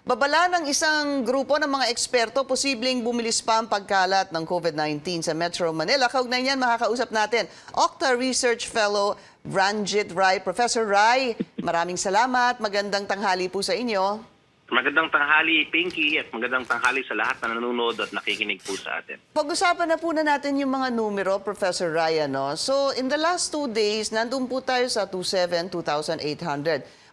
Babala ng isang grupo ng mga eksperto, posibleng bumilis pa ang pagkalat ng COVID-19 sa Metro Manila. Kaugnay niyan, makakausap natin OCTA Research Fellow Ranjit. Professor Rai, maraming salamat. Magandang tanghali po sa inyo. Magandang tanghali, Pinky, at magandang tanghali sa lahat na nanonood at nakikinig po sa atin. Pag-usapan na po natin yung mga numero, Professor Rai. So, in the last 2 days, nandun po tayo sa 2,800.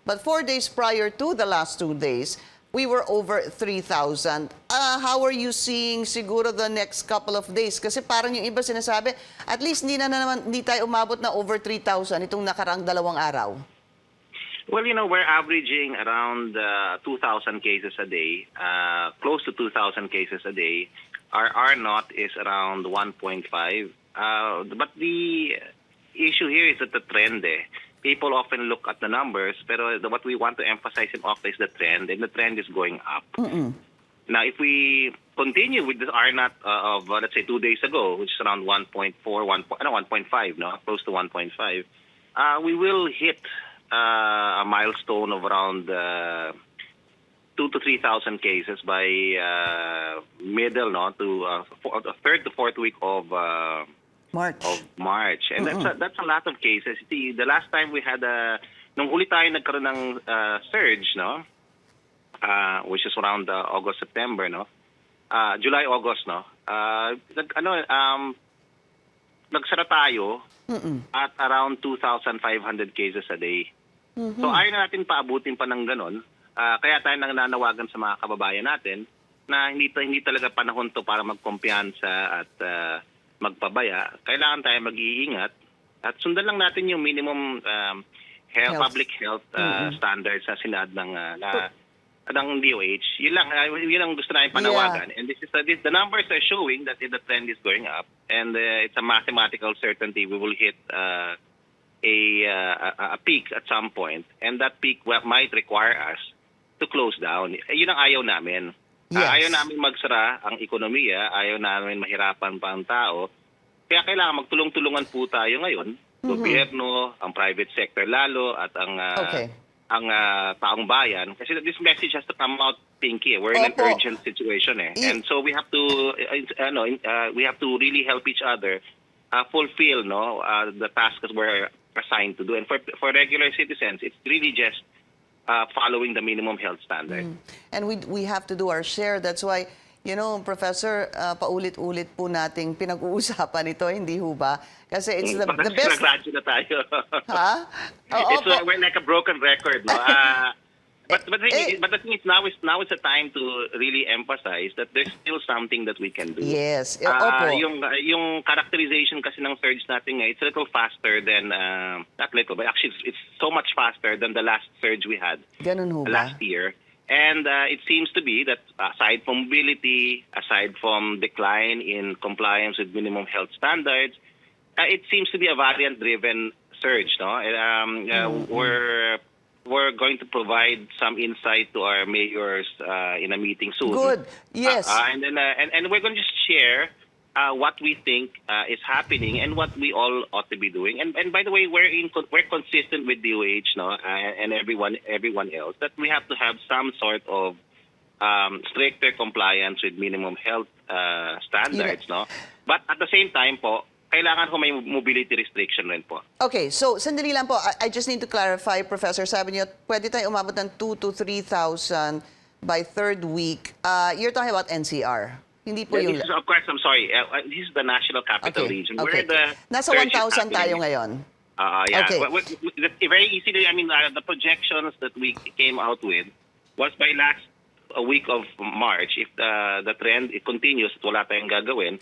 But 4 days prior to the last 2 days, we were over 3,000. How are you seeing siguro the next couple of days? Kasi parang yung iba sinasabi, at least hindi tayo umabot na over 3,000 itong nakaraang 2 araw. Well, we're averaging around 2,000 cases a day, close to 2,000 cases a day. Our R-naught is around 1.5. But the issue here is that the trend, people often look at the numbers, pero what we want to emphasize in OCTA is the trend, and the trend is going up. Now, if we continue with the R-naught of, let's say, 2 days ago, which is around 1.4, 1.5, close to 1.5, we will hit a milestone of around 2,000 to 3,000 cases by middle, third to fourth week of March. And that's a lot of cases. See, the last time we had nung huli tayo nagkaroon ng surge, which is around August, September, July, August, nagsara tayo at around 2,500 cases a day. So ayaw na natin paabutin pa ng ganon. Kaya tayo nananawagan sa mga kababayan natin na hindi talaga panahon to para magkumpiyansa at magpabaya. Kailangan tayo mag-iingat at sundan lang natin yung minimum public health standards na sinad ng DOH. Yun lang gusto namin panawagan. And the numbers are showing that the trend is going up, and it's a mathematical certainty we will hit a peak at some point, and that peak might require us to close down. Yun ang ayaw namin. Yes. Ayaw namin magsara ang ekonomiya, ayaw namin mahirapan pa ang tao. Kaya kailangan magtulong-tulungan po tayo ngayon, gobyerno, ang private sector lalo, at ang taong bayan. Kasi this message has to come out, Pinky. We're in an urgent situation, and so we have to really help each other fulfill the tasks that we're assigned to do. And for regular citizens, it's really just following the minimum health standard. And we have to do our share. That's why, Professor, paulit-ulit po nating pinag-uusapan ito, hindi ho ba? Kasi it's the best. Nag-radyo na tayo. Ha? We're like a broken record, no? But the thing is, now is the time to really emphasize that there's still something that we can do. Yes. Yung characterization kasi ng surge natin it's a little faster than, not little, but actually it's so much faster than the last surge we had last year. And it seems to be that aside from mobility, aside from decline in compliance with minimum health standards, it seems to be a variant-driven surge. We're going to provide some insight to our mayors in a meeting soon. Good. Yes. And we're going to just share what we think is happening and what we all ought to be doing. And by the way, we're consistent with DOH, and everyone else, that we have to have some sort of stricter compliance with minimum health standards, But at the same time kailangan ko may mobility restriction rin po. Okay, so sandali lang po. I just need to clarify, Professor. Sabi niyo, pwede tayo umabot ng 2,000 to 3,000 by third week. You're talking about NCR. Hindi po yung... Of course, I'm sorry. This is the National Capital Region. Okay. Nasa 1,000 tayo ngayon. Yeah. Okay. Very easily, the projections that we came out with was by last week of March, if the trend continues at wala tayong gagawin,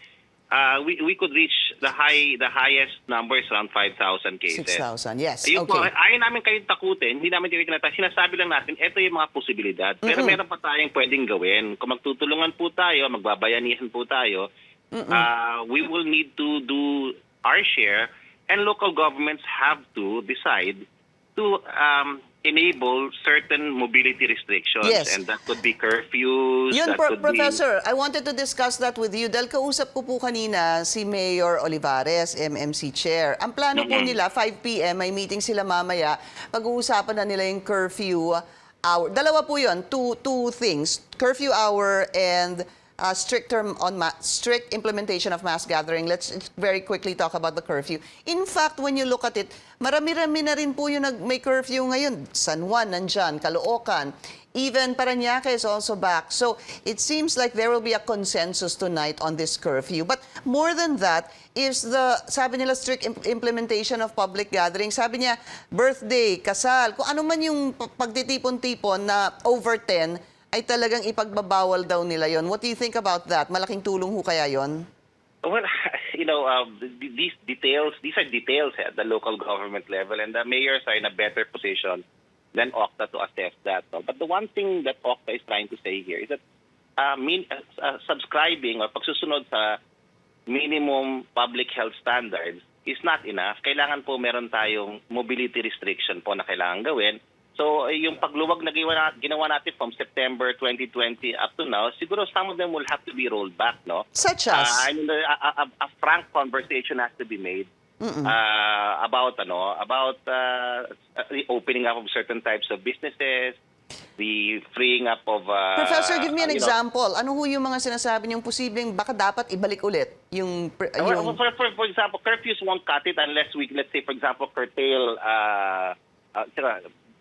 we could reach the highest numbers around 5,000 cases. 6,000, yes. Ayun Okay. Ayaw namin kayong takutin, hindi namin kayo kinata. Sinasabi lang natin, ito yung mga posibilidad. Pero meron pa tayong pwedeng gawin. Kung magtutulungan po tayo, magbabayanihan po tayo, we will need to do our share, and local governments have to decide to enable certain mobility restrictions. Yes. And that could be curfews. Yun, Professor, I wanted to discuss that with you dahil kausap ko po kanina si Mayor Olivares, MMC Chair. Ang plano po nila, 5 p.m., may meeting sila mamaya. Pag-uusapan na nila yung curfew hour. Dalawa po yun, two things, curfew hour and strict implementation of mass gathering. Let's very quickly talk about the curfew. In fact, when you look at it, marami-rami na rin po yung may curfew ngayon. San Juan, nandyan, Caloocan. Even Parañaque is also back. So it seems like there will be a consensus tonight on this curfew. But more than that is sabi nila, strict implementation of public gatherings. Sabi niya, birthday, kasal, kung ano man yung pagtitipon-tipon na over 10, ay talagang ipagbabawal daw nila yon. What do you think about that? Malaking tulong ho kaya yon? Well, these are details at the local government level, and the mayors are in a better position than OCTA to assess that. No? But the one thing that OCTA is trying to say here is that subscribing or pagsusunod sa minimum public health standards is not enough. Kailangan po meron tayong mobility restriction po na kailangan gawin. So, yung pagluwag na ginawa natin from September 2020 up to now, siguro some of them will have to be rolled back, no? Such as? A frank conversation has to be made about the opening up of certain types of businesses, the freeing up of... Professor, give me an example. Ano ho yung mga sinasabi niyong posibleng baka dapat ibalik ulit? For example, curfews won't cut it unless we, let's say, for example, curtail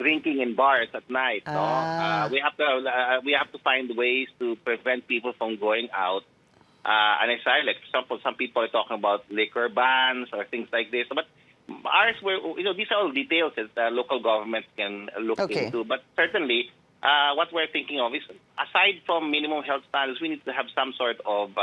drinking in bars at night. No? We have to find ways to prevent people from going out. And I say, like, some people are talking about liquor bans or things like this. But ours were, these are all details that local governments can look into. But certainly, what we're thinking of is, aside from minimum health standards, we need to have some sort of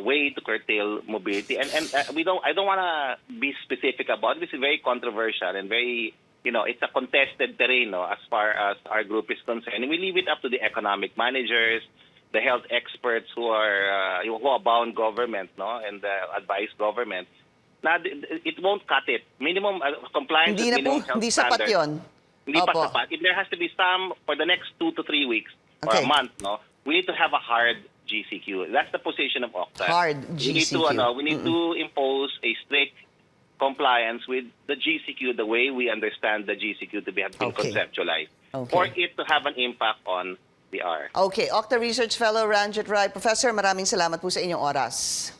way to curtail mobility. And I don't want to be specific about it. This is very controversial and very, it's a contested terrain, no, as far as our group is concerned. And we leave it up to the economic managers, the health experts who are bound government, no, and advise government. Now, it won't cut it. Minimum compliance with minimum health hindi standards. Sapat yun. Hindi pa sapat. If there has to be some for the next 2 to 3 weeks or a month, no, we need to have a hard GCQ. That's the position of OCTA. Hard GCQ. We need to impose a strict compliance with the GCQ the way we understand the GCQ to have been conceptualized for it to have an impact on the R. Okay, OCTA Research Fellow Ranjit Rai. Professor, maraming salamat po sa inyong oras.